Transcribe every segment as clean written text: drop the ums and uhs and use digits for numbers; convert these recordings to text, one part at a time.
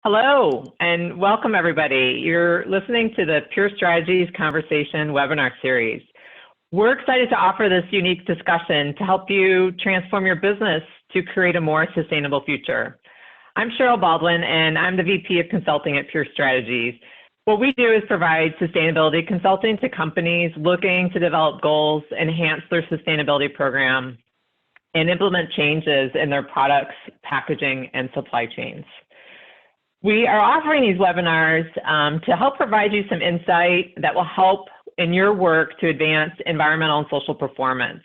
Hello, and welcome everybody. You're listening to the Pure Strategies Conversation webinar series. We're excited to offer this unique discussion to help you transform your business to create a more sustainable future. I'm Cheryl Baldwin, and I'm the VP of Consulting at Pure Strategies. What we do is provide sustainability consulting to companies looking to develop goals, enhance their sustainability program, and implement changes in their products, packaging, and supply chains. We are offering these webinars to help provide you some insight that will help in your work to advance environmental and social performance.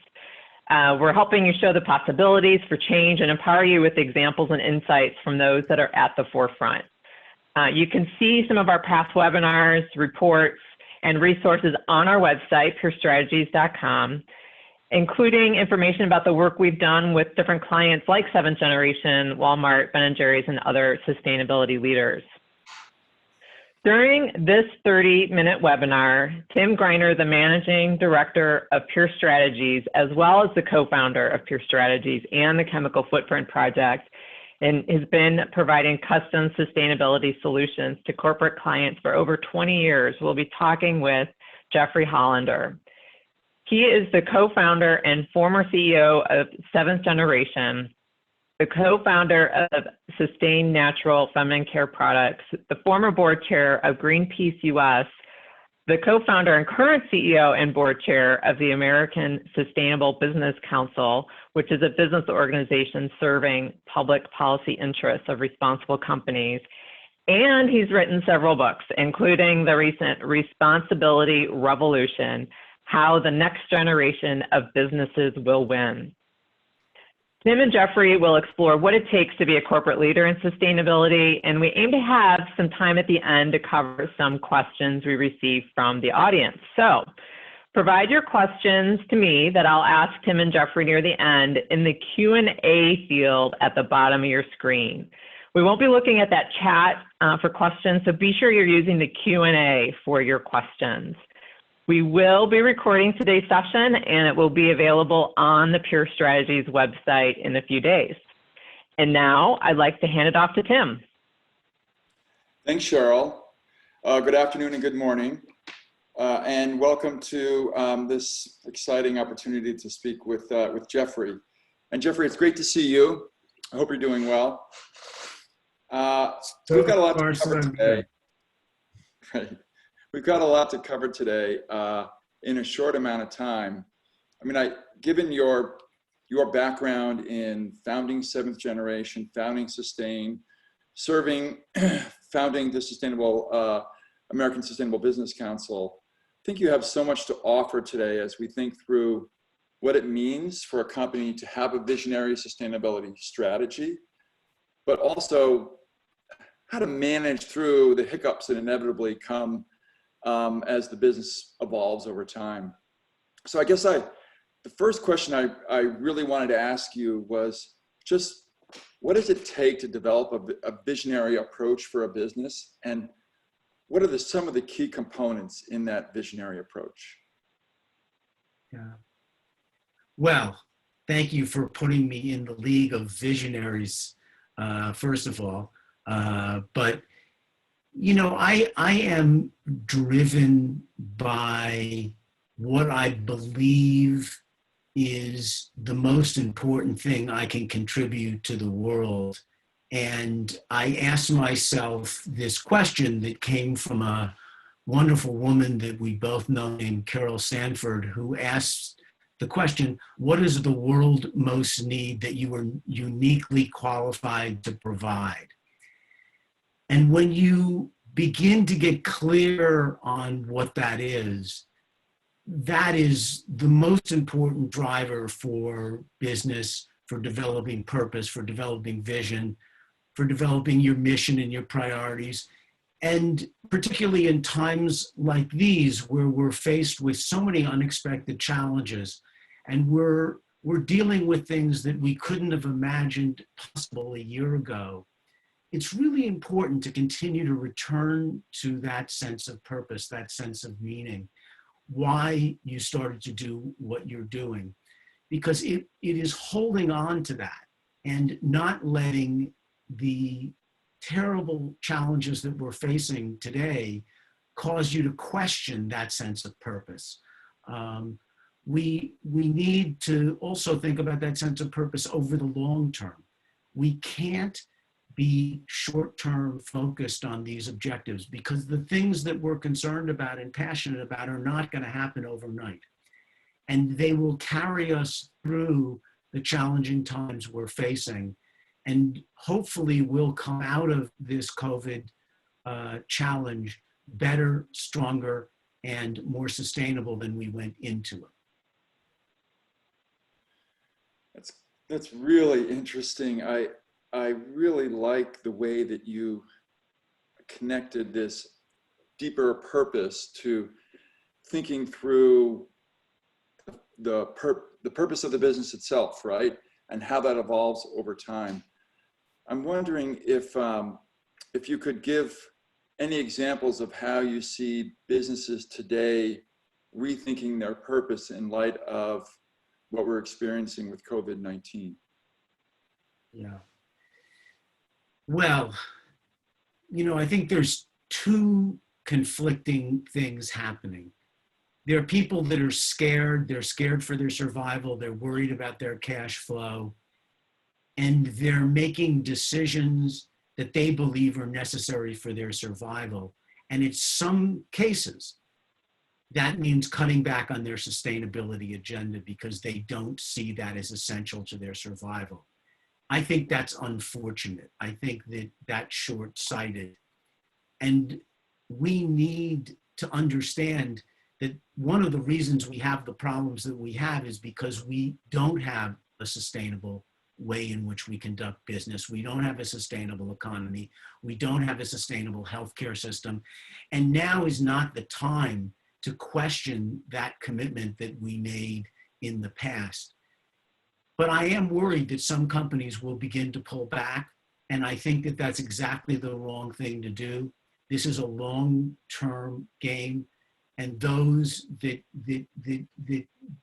We're helping you show the possibilities for change and empower you with examples and insights from those that are at the forefront. You can see some of our past webinars, reports, and resources on our website, purestrategies.com, including information about the work we've done with different clients like Seventh Generation, Walmart, Ben & Jerry's, and other sustainability leaders. During this 30-minute webinar, Tim Greiner, the Managing Director of Pure Strategies, as well as the co-founder of Pure Strategies and the Chemical Footprint Project, and has been providing custom sustainability solutions to corporate clients for over 20 years. We'll be talking with Jeffrey Hollender. He is the co-founder and former CEO of Seventh Generation, the co-founder of Sustain Natural Feminine Care Products, the former board chair of Greenpeace US, the co-founder and current CEO and board chair of the American Sustainable Business Council, which is a business organization serving public policy interests of responsible companies. And he's written several books, including the recent Responsibility Revolution: How the Next Generation of Businesses Will Win. Tim and Jeffrey will explore what it takes to be a corporate leader in sustainability, and we aim to have some time at the end to cover some questions we received from the audience. So provide your questions to me that I'll ask Tim and Jeffrey near the end in the Q&A field at the bottom of your screen. We won't be looking at that chat for questions, so be sure you're using the Q&A for your questions. We will be recording today's session, and it will be available on the Pure Strategies website in a few days. And now I'd like to hand it off to Tim. Thanks, Cheryl. Good afternoon and good morning. And welcome to this exciting opportunity to speak with Jeffrey. And Jeffrey, it's great to see you. I hope you're doing well. We've got a lot to cover today. Right. We've got a lot to cover today in a short amount of time. I mean, given your background in founding Seventh Generation, founding Sustain, founding the American Sustainable Business Council, I think you have so much to offer today as we think through what it means for a company to have a visionary sustainability strategy, but also how to manage through the hiccups that inevitably come as the business evolves over time. So I guess the first question I really wanted to ask you was just, what does it take to develop a visionary approach for a business? And what are some of the key components in that visionary approach? Yeah. Well, thank you for putting me in the league of visionaries, first of all. But you know, I am driven by what I believe is the most important thing I can contribute to the world. And I asked myself this question that came from a wonderful woman that we both know named Carol Sanford, who asked the question, what does the world most need that you are uniquely qualified to provide? And when you begin to get clear on what that is the most important driver for business, for developing purpose, for developing vision, for developing your mission and your priorities. And particularly in times like these, where we're faced with so many unexpected challenges, and we're dealing with things that we couldn't have imagined possible a year ago, it's really important to continue to return to that sense of purpose, that sense of meaning, why you started to do what you're doing, because it is holding on to that and not letting the terrible challenges that we're facing today cause you to question that sense of purpose. We need to also think about that sense of purpose over the long term. We can't be short-term focused on these objectives, because the things that we're concerned about and passionate about are not going to happen overnight. And they will carry us through the challenging times we're facing. And hopefully we'll come out of this COVID challenge better, stronger, and more sustainable than we went into it. That's really interesting. I really like the way that you connected this deeper purpose to thinking through the purpose of the business itself, right? And how that evolves over time. I'm wondering if you could give any examples of how you see businesses today rethinking their purpose in light of what we're experiencing with COVID-19. Yeah. Well, I think there's two conflicting things happening. There are people that are scared. They're scared for their survival. They're worried about their cash flow. And they're making decisions that they believe are necessary for their survival. And in some cases, that means cutting back on their sustainability agenda because they don't see that as essential to their survival. I think that's unfortunate. I think that that's short-sighted. And we need to understand that one of the reasons we have the problems that we have is because we don't have a sustainable way in which we conduct business. We don't have a sustainable economy. We don't have a sustainable healthcare system. And now is not the time to question that commitment that we made in the past. But I am worried that some companies will begin to pull back. And I think that that's exactly the wrong thing to do. This is a long-term game. And those that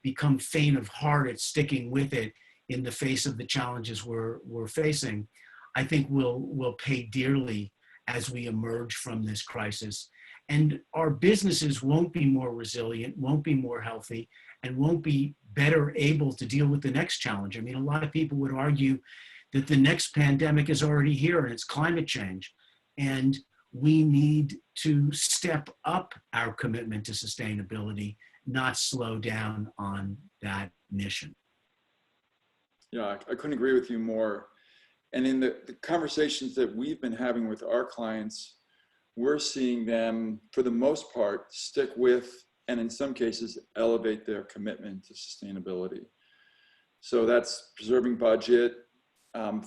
become faint of heart at sticking with it in the face of the challenges we're facing, I think will pay dearly as we emerge from this crisis. And our businesses won't be more resilient, won't be more healthy, and won't be better able to deal with the next challenge. I mean, a lot of people would argue that the next pandemic is already here, and it's climate change. And we need to step up our commitment to sustainability, not slow down on that mission. Yeah, I couldn't agree with you more. And in the conversations that we've been having with our clients, we're seeing them, for the most part, stick with, and in some cases, elevate their commitment to sustainability. So that's preserving budget,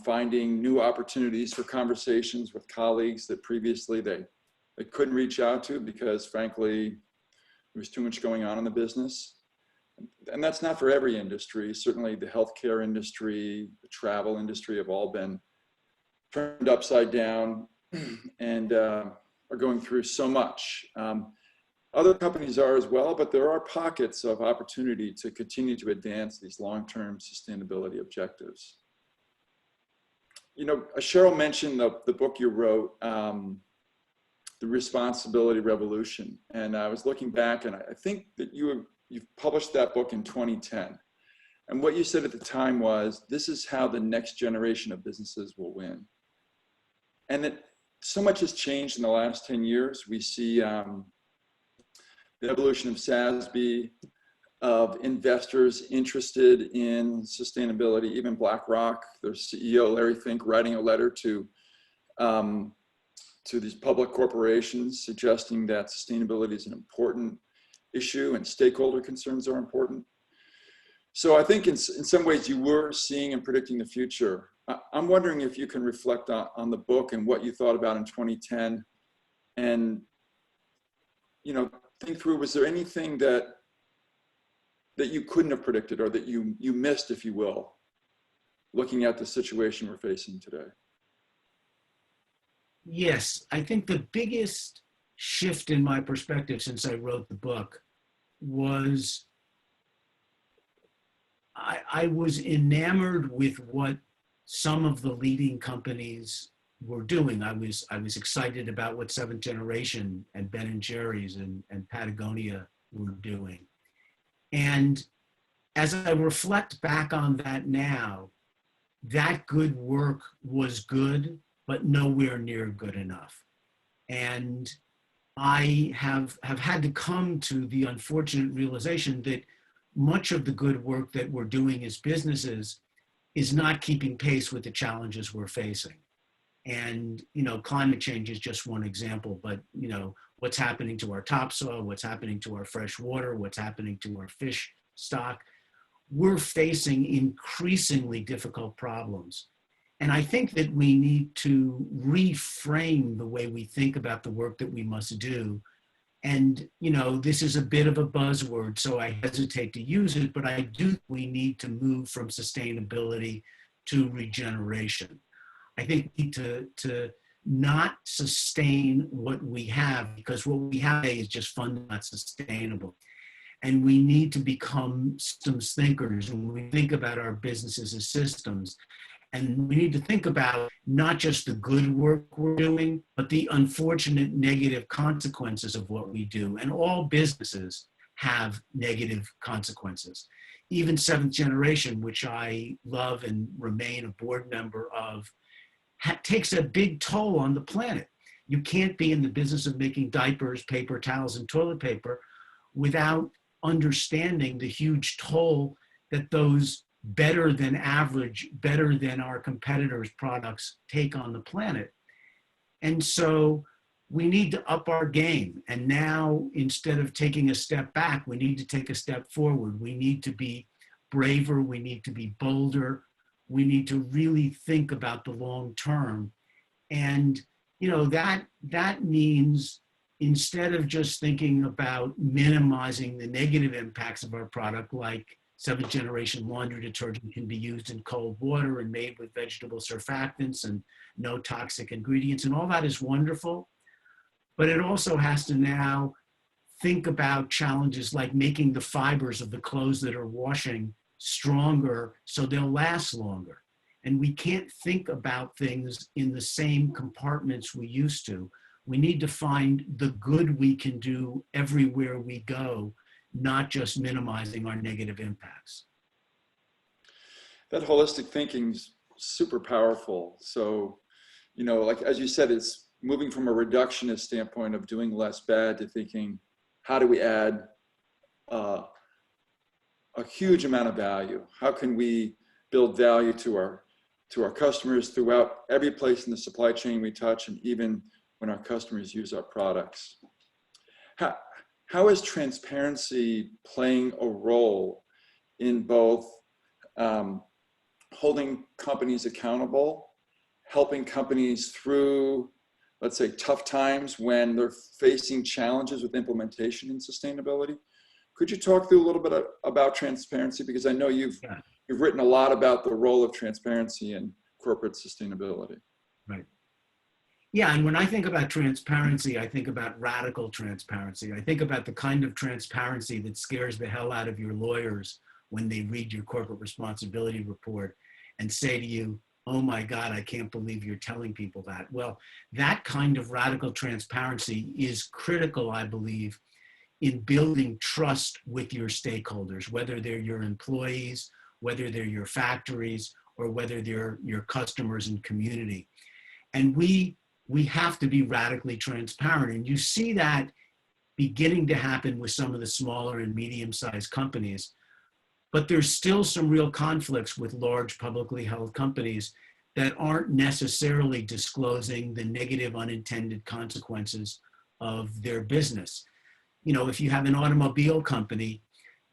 finding new opportunities for conversations with colleagues that previously they couldn't reach out to because, frankly, there was too much going on in the business. And that's not for every industry. Certainly the healthcare industry, the travel industry have all been turned upside down and are going through so much. Other companies are as well, but there are pockets of opportunity to continue to advance these long-term sustainability objectives. Cheryl mentioned the book you wrote, The Responsibility Revolution. And I was looking back, and I think that you've published that book in 2010. And what you said at the time was, this is how the next generation of businesses will win. And that so much has changed in the last 10 years. We see the evolution of SASB, of investors interested in sustainability, even BlackRock, their CEO, Larry Fink, writing a letter to these public corporations suggesting that sustainability is an important issue and stakeholder concerns are important. So I think in some ways you were seeing and predicting the future. I'm wondering if you can reflect on the book and what you thought about in 2010 and, think through, was there anything that you couldn't have predicted or that you missed, if you will, looking at the situation we're facing today? Yes, I think the biggest shift in my perspective since I wrote the book was I was enamored with what some of the leading companies were doing. I was excited about what Seventh Generation and Ben & Jerry's and Patagonia were doing. And as I reflect back on that now, that good work was good, but nowhere near good enough. And I have had to come to the unfortunate realization that much of the good work that we're doing as businesses is not keeping pace with the challenges we're facing. And, you know, climate change is just one example, but, you know, what's happening to our topsoil, what's happening to our fresh water, what's happening to our fish stock, we're facing increasingly difficult problems. And I think that we need to reframe the way we think about the work that we must do. And, you know, this is a bit of a buzzword, so I hesitate to use it, but I do think we need to move from sustainability to regeneration. I think we need to not sustain what we have, because what we have is just fundamentally not sustainable. And we need to become systems thinkers when we think about our businesses as systems. And we need to think about not just the good work we're doing, but the unfortunate negative consequences of what we do. And all businesses have negative consequences. Even Seventh Generation, which I love and remain a board member of, takes a big toll on the planet. You can't be in the business of making diapers, paper towels, and toilet paper without understanding the huge toll that those better than average, better than our competitors' products take on the planet. And so we need to up our game. And now, instead of taking a step back, we need to take a step forward. We need to be braver. We need to be bolder. We need to really think about the long term. And, you know, that means instead of just thinking about minimizing the negative impacts of our product, like Seventh Generation laundry detergent can be used in cold water and made with vegetable surfactants and no toxic ingredients, and all that is wonderful. But it also has to now think about challenges like making the fibers of the clothes that are washing stronger so they'll last longer. And we can't think about things in the same compartments we used to. We need to find the good we can do everywhere we go, not just minimizing our negative impacts. That holistic thinking is super powerful. So, you know, like, as you said, it's moving from a reductionist standpoint of doing less bad to thinking, how do we add a huge amount of value? How can we build value to our customers throughout every place in the supply chain we touch, and even when our customers use our products? How is transparency playing a role in both holding companies accountable, helping companies through, let's say, tough times when they're facing challenges with implementation and sustainability? Could you talk through a little bit about transparency? Because I know you've written a lot about the role of transparency in corporate sustainability. Right. Yeah, and when I think about transparency, I think about radical transparency. I think about the kind of transparency that scares the hell out of your lawyers when they read your corporate responsibility report and say to you, oh my God, I can't believe you're telling people that. Well, that kind of radical transparency is critical, I believe, in building trust with your stakeholders, whether they're your employees, whether they're your factories, or whether they're your customers and community. And we have to be radically transparent. And you see that beginning to happen with some of the smaller and medium-sized companies. But there's still some real conflicts with large publicly held companies that aren't necessarily disclosing the negative unintended consequences of their business. You know, if you have an automobile company,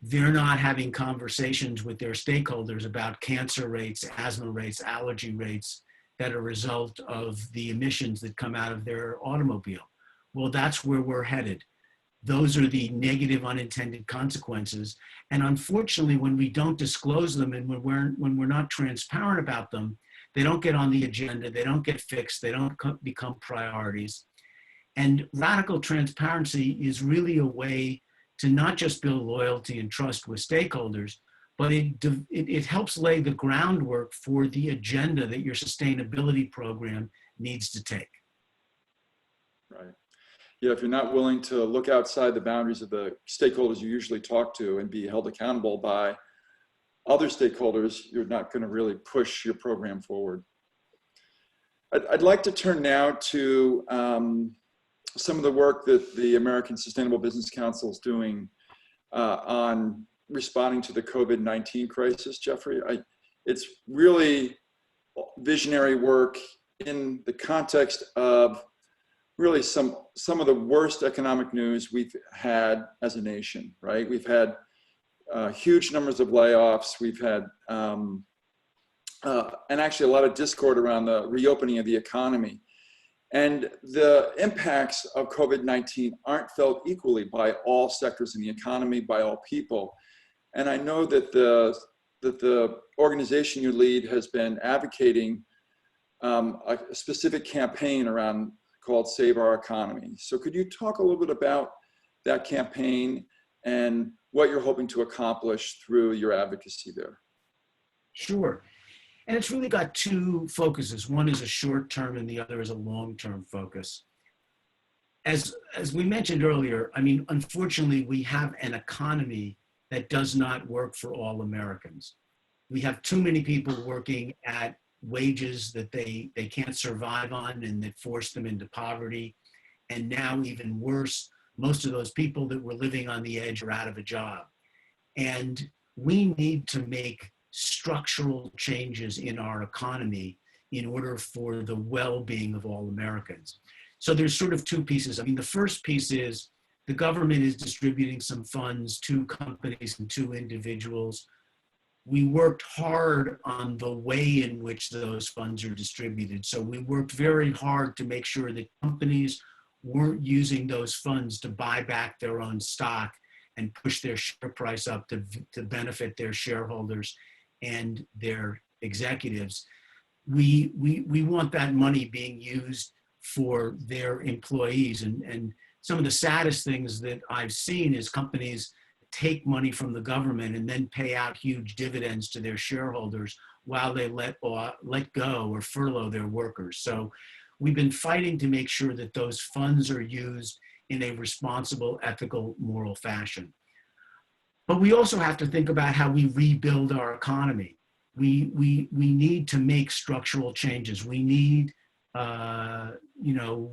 they're not having conversations with their stakeholders about cancer rates, asthma rates, allergy rates that are a result of the emissions that come out of their automobile. Well, that's where we're headed. Those are the negative unintended consequences. And unfortunately, when we don't disclose them and when we're not transparent about them, they don't get on the agenda, they don't get fixed, they don't become priorities. And radical transparency is really a way to not just build loyalty and trust with stakeholders, but it helps lay the groundwork for the agenda that your sustainability program needs to take. Right. Yeah, if you're not willing to look outside the boundaries of the stakeholders you usually talk to and be held accountable by other stakeholders, you're not going to really push your program forward. I'd like to turn now to some of the work that the American Sustainable Business Council is doing on responding to the COVID-19 crisis, Jeffrey. It's really visionary work in the context of really some of the worst economic news we've had as a nation, right? We've had huge numbers of layoffs. We've had, and actually a lot of discord around the reopening of the economy. And the impacts of COVID-19 aren't felt equally by all sectors in the economy, by all people. And I know that the organization you lead has been advocating a specific campaign around called Save Our Economy. So could you talk a little bit about that campaign and what you're hoping to accomplish through your advocacy there? Sure. And it's really got two focuses. One is a short-term and the other is a long-term focus. As we mentioned earlier, I mean, unfortunately, we have an economy that does not work for all Americans. We have too many people working at wages that they can't survive on and that force them into poverty. And now even worse, most of those people that were living on the edge are out of a job. And we need to make structural changes in our economy in order for the well-being of all Americans. So there's sort of two pieces. I mean, the first piece is the government is distributing some funds to companies and to individuals. We worked hard on the way in which those funds are distributed. So we worked very hard to make sure that companies weren't using those funds to buy back their own stock and push their share price up to benefit their shareholders and their executives. We want that money being used for their employees. And some of the saddest things that I've seen is companies take money from the government and then pay out huge dividends to their shareholders while they let go or furlough their workers. So we've been fighting to make sure that those funds are used in a responsible, ethical, moral fashion. But we also have to think about how we rebuild our economy. We need to make structural changes. We need,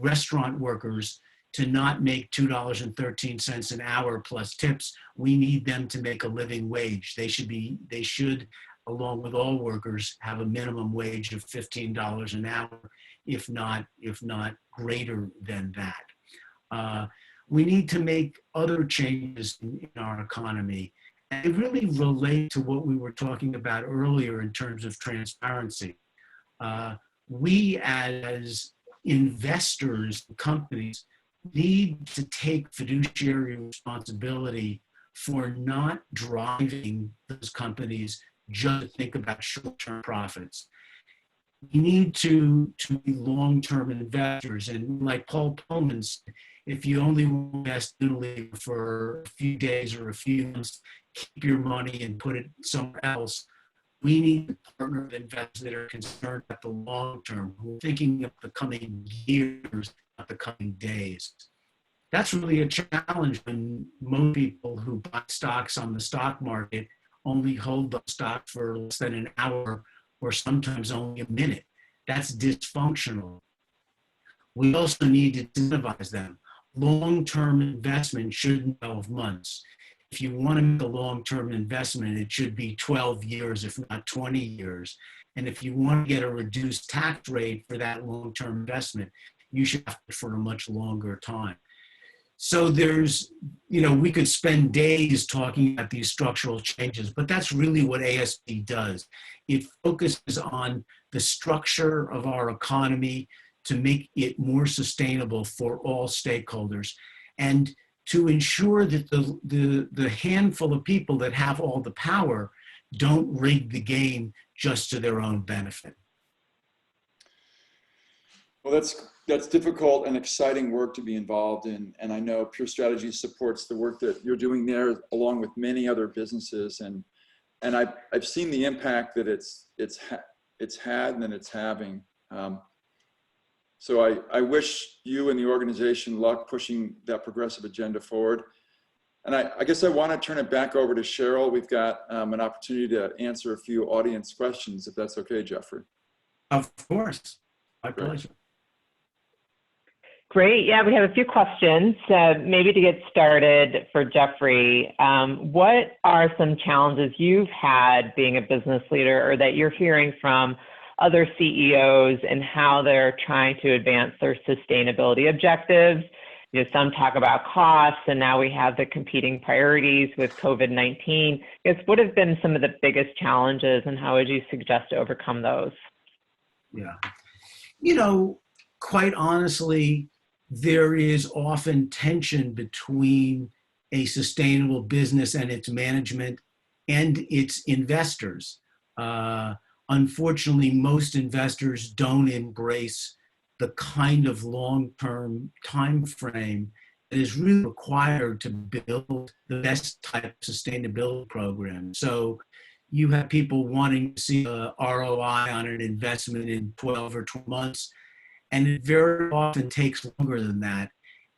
restaurant workers to not make $2.13 an hour plus tips. We need them to make a living wage. They should, along with all workers, have a minimum wage of $15 an hour, if not greater than that. We need to make other changes in our economy. And they really relate to what we were talking about earlier in terms of transparency. We as investors, companies, need to take fiduciary responsibility for not driving those companies just to think about short-term profits. We need to be long-term investors. And like Paul Pullman said, if you only invest in for a few days or a few months, keep your money and put it somewhere else. We need to partner with investors that are concerned about the long term, who are thinking of the coming years, not the coming days. That's really a challenge when most people who buy stocks on the stock market only hold those stocks for less than an hour or sometimes only a minute. That's dysfunctional. We also need to incentivize them. Long-term investment shouldn't be 12 months. If you want to make a long-term investment, it should be 12 years, if not 20 years. And if you want to get a reduced tax rate for that long-term investment, you should have it for a much longer time. So there's, we could spend days talking about these structural changes, but that's really what ASB does. It focuses on the structure of our economy to make it more sustainable for all stakeholders, and to ensure that the handful of people that have all the power don't rig the game just to their own benefit. Well, that's difficult and exciting work to be involved in, and I know Pure Strategy supports the work that you're doing there, along with many other businesses, and I've seen the impact that it's had and that it's having. So I wish you and the organization luck pushing that progressive agenda forward. And I guess I want to turn it back over to Cheryl. We've got an opportunity to answer a few audience questions, if that's okay, Jeffrey. Of course, my Great. pleasure. Great. Yeah, we have a few questions. Maybe to get started for Jeffrey, what are some challenges you've had being a business leader, or that you're hearing from other CEOs and how they're trying to advance their sustainability objectives? You know, some talk about costs, and now we have the competing priorities with COVID-19. I guess, what have been some of the biggest challenges, and how would you suggest to overcome those? Yeah. You know, quite honestly, there is often tension between a sustainable business and its management and its investors. Unfortunately, most investors don't embrace the kind of long-term time frame that is really required to build the best type of sustainability program. So you have people wanting to see a ROI on an investment in 12 or 12 months, and it very often takes longer than that.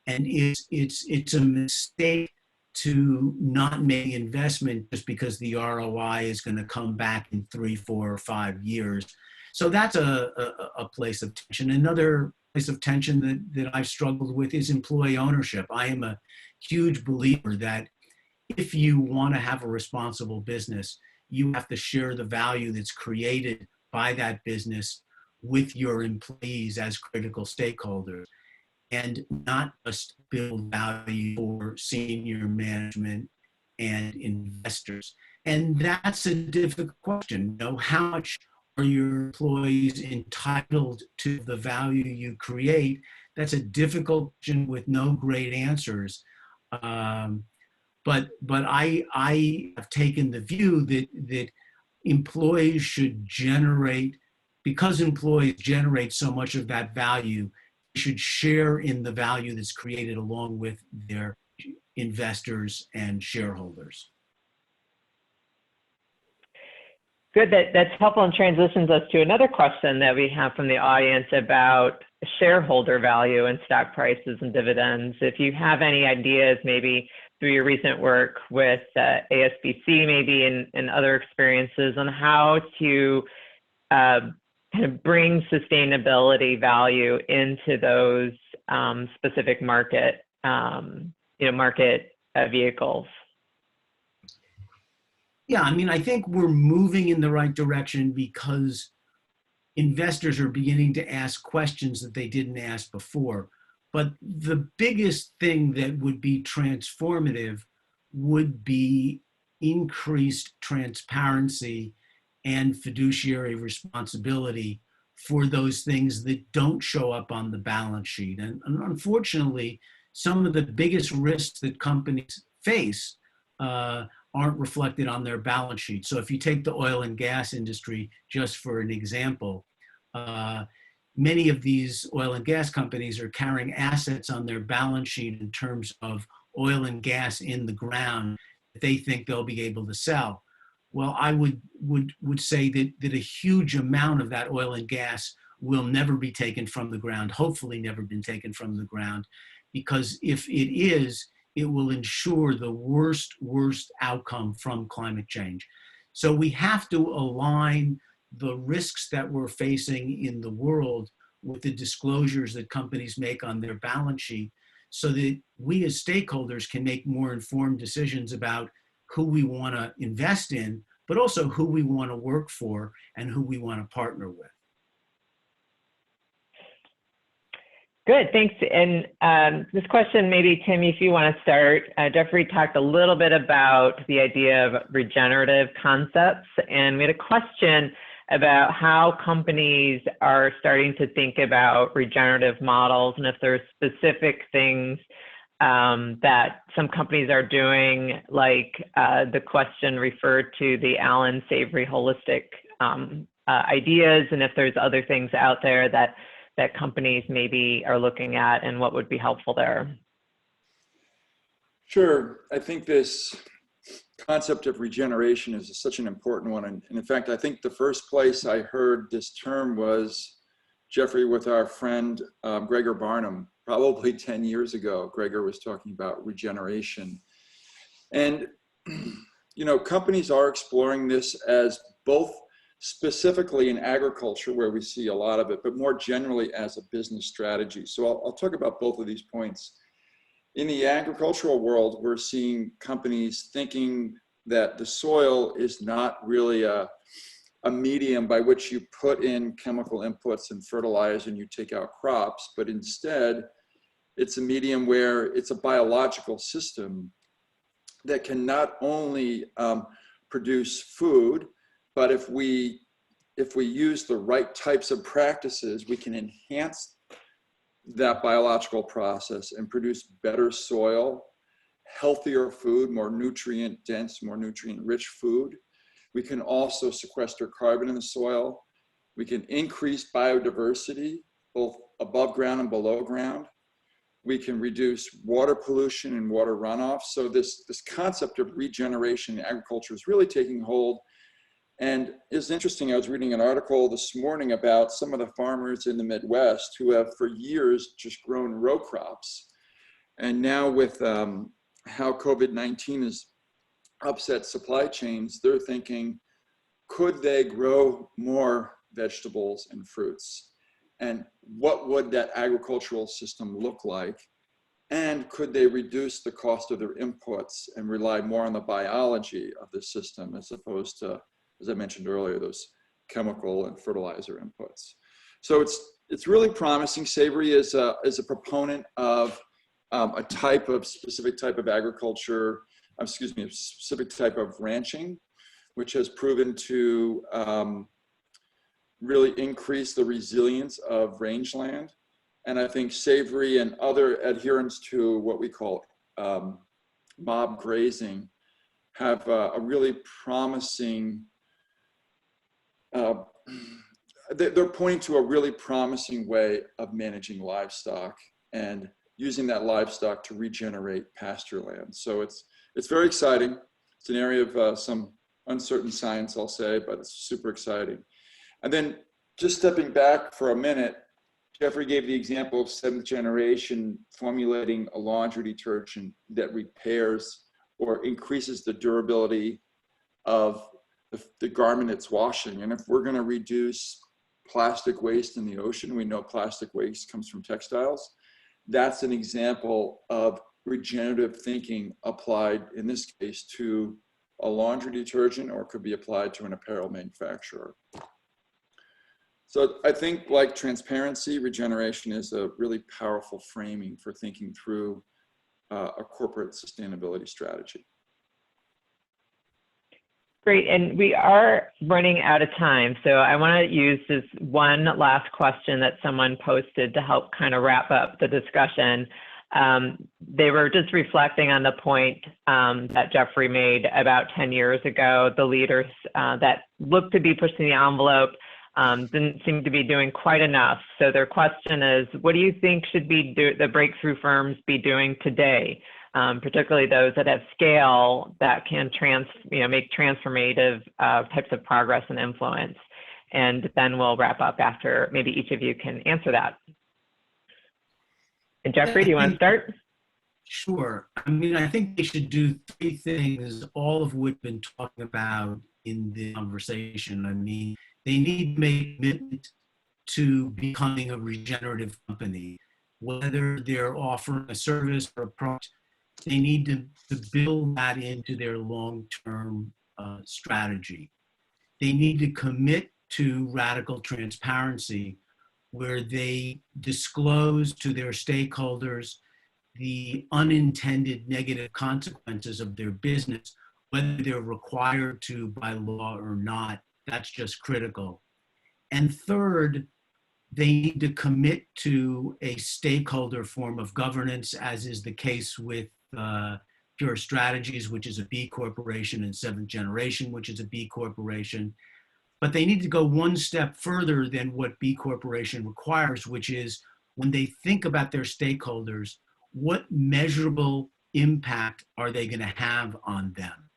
And it's a mistake to not make investment just because the ROI is going to come back in 3, 4, or 5 years. So that's a place of tension. Another place of tension that I've struggled with is employee ownership. I am a huge believer that if you want to have a responsible business, you have to share the value that's created by that business with your employees as critical stakeholders, and not just build value for senior management and investors. And that's a difficult question. You know, how much are your employees entitled to the value you create? That's a difficult question with no great answers. But I have taken the view that employees should generate, because employees generate so much of that value, should share in the value that's created along with their investors and shareholders. Good, that's helpful, and transitions us to another question that we have from the audience about shareholder value and stock prices and dividends. If you have any ideas, maybe through your recent work with ASBC, maybe and other experiences, on how to kind of bring sustainability value into those specific market, market vehicles. Yeah, I mean, I think we're moving in the right direction because investors are beginning to ask questions that they didn't ask before. But the biggest thing that would be transformative would be increased transparency and fiduciary responsibility for those things that don't show up on the balance sheet. And unfortunately, some of the biggest risks that companies face aren't reflected on their balance sheet. So if you take the oil and gas industry, just for an example, many of these oil and gas companies are carrying assets on their balance sheet in terms of oil and gas in the ground that they think they'll be able to sell. Well, I would say that a huge amount of that oil and gas will never be taken from the ground, hopefully never been taken from the ground, because if it is, it will ensure the worst outcome from climate change. So we have to align the risks that we're facing in the world with the disclosures that companies make on their balance sheet, so that we as stakeholders can make more informed decisions about who we want to invest in, but also who we want to work for and who we want to partner with. Good, thanks. And this question, maybe Tim, if you want to start. Jeffrey talked a little bit about the idea of regenerative concepts, and we had a question about how companies are starting to think about regenerative models, and if there's specific things that some companies are doing, like the question referred to the Allen Savory holistic ideas, and if there's other things out there that companies maybe are looking at, and what would be helpful there. Sure. I think this concept of regeneration is such an important one. And in fact, I think the first place I heard this term was Jeffrey, with our friend Gregor Barnum, probably 10 years ago. Gregor was talking about regeneration. And, you know, companies are exploring this as both specifically in agriculture, where we see a lot of it, but more generally as a business strategy. So I'll talk about both of these points. In the agricultural world, we're seeing companies thinking that the soil is not really a medium by which you put in chemical inputs and fertilize and you take out crops, but instead it's a medium where it's a biological system that can not only produce food, but if we use the right types of practices, we can enhance that biological process and produce better soil, healthier food, more nutrient dense, more nutrient rich food. We can also sequester carbon in the soil. We can increase biodiversity, both above ground and below ground. We can reduce water pollution and water runoff. So this concept of regeneration in agriculture is really taking hold. And it's interesting, I was reading an article this morning about some of the farmers in the Midwest who have for years just grown row crops. And now with how COVID-19 has upset supply chains, they're thinking, could they grow more vegetables and fruits? And what would that agricultural system look like? And could they reduce the cost of their inputs and rely more on the biology of the system as opposed to, as I mentioned earlier, those chemical and fertilizer inputs? So it's really promising. Savory is a proponent of a specific type of agriculture, a specific type of ranching, which has proven to really increase the resilience of rangeland. And I think Savory and other adherents to what we call mob grazing have a really promising, they're pointing to a really promising way of managing livestock and using that livestock to regenerate pasture land. So it's very exciting. It's an area of some uncertain science, I'll say, but it's super exciting. And then just stepping back for a minute, Jeffrey gave the example of seventh generation formulating a laundry detergent that repairs or increases the durability of the garment it's washing. And if we're going to reduce plastic waste in the ocean, we know plastic waste comes from textiles. That's an example of regenerative thinking applied, in this case, to a laundry detergent, or it could be applied to an apparel manufacturer. So I think, like transparency, regeneration is a really powerful framing for thinking through a corporate sustainability strategy. Great, and we are running out of time, so I want to use this one last question that someone posted to help kind of wrap up the discussion. They were just reflecting on the point that Jeffrey made about 10 years ago. The leaders that looked to be pushing the envelope didn't seem to be doing quite enough. So their question is, what do you think should be the breakthrough firms be doing today, particularly those that have scale that can make transformative types of progress and influence? And then we'll wrap up after maybe each of you can answer that. And Jeffrey, do you want to start? Sure. I mean, I think they should do three things, all of which we've been talking about in the conversation. I mean, they need to make a commitment to becoming a regenerative company. Whether they're offering a service or a product, they need to build that into their long-term strategy. They need to commit to radical transparency, where they disclose to their stakeholders the unintended negative consequences of their business, whether they're required to by law or not. That's just critical. And third, they need to commit to a stakeholder form of governance, as is the case with Pure Strategies, which is a B corporation, and Seventh Generation, which is a B corporation. But they need to go one step further than what B Corporation requires, which is when they think about their stakeholders, what measurable impact are they going to have on them?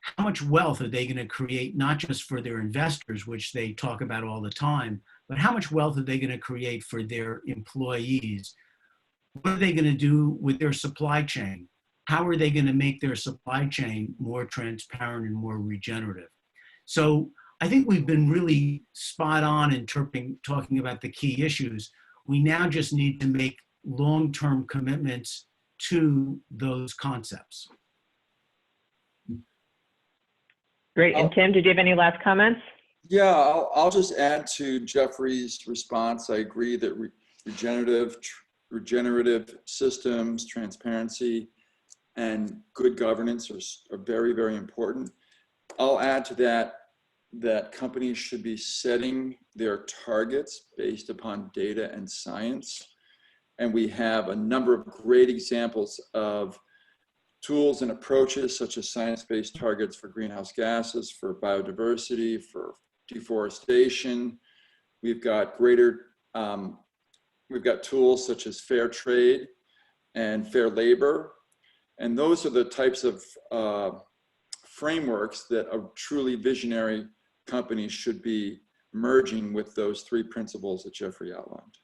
How much wealth are they going to create, not just for their investors, which they talk about all the time, but how much wealth are they going to create for their employees? What are they going to do with their supply chain? How are they going to make their supply chain more transparent and more regenerative? So I think we've been really spot on in talking about the key issues. We now just need to make long-term commitments to those concepts. Great. And Tim, did you have any last comments? Yeah, I'll just add to Jeffrey's response. I agree that regenerative systems, transparency, and good governance are very, very important. I'll add to that companies should be setting their targets based upon data and science. And we have a number of great examples of tools and approaches such as science-based targets for greenhouse gases, for biodiversity, for deforestation. We've got tools such as fair trade and fair labor. And those are the types of frameworks that a truly visionary company should be merging with those three principles that Jeffrey outlined.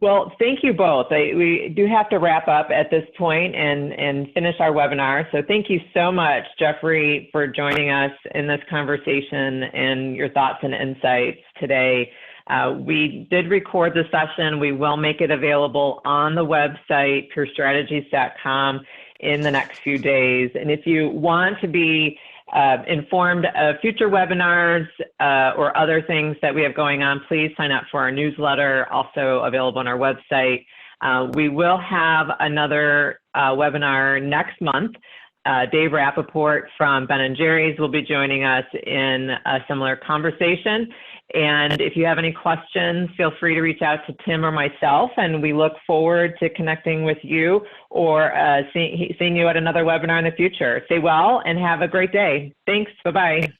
Well, thank you both. We do have to wrap up at this point and finish our webinar. So thank you so much, Jeffrey, for joining us in this conversation and your thoughts and insights today. We did record the session. We will make it available on the website, purestrategies.com, in the next few days. And if you want to be informed of future webinars or other things that we have going on, please sign up for our newsletter, also available on our website. We will have another webinar next month. Dave Rappaport from Ben & Jerry's will be joining us in a similar conversation. And if you have any questions, feel free to reach out to Tim or myself, and we look forward to connecting with you or seeing you at another webinar in the future. Stay well and have a great day. Thanks. Bye-bye.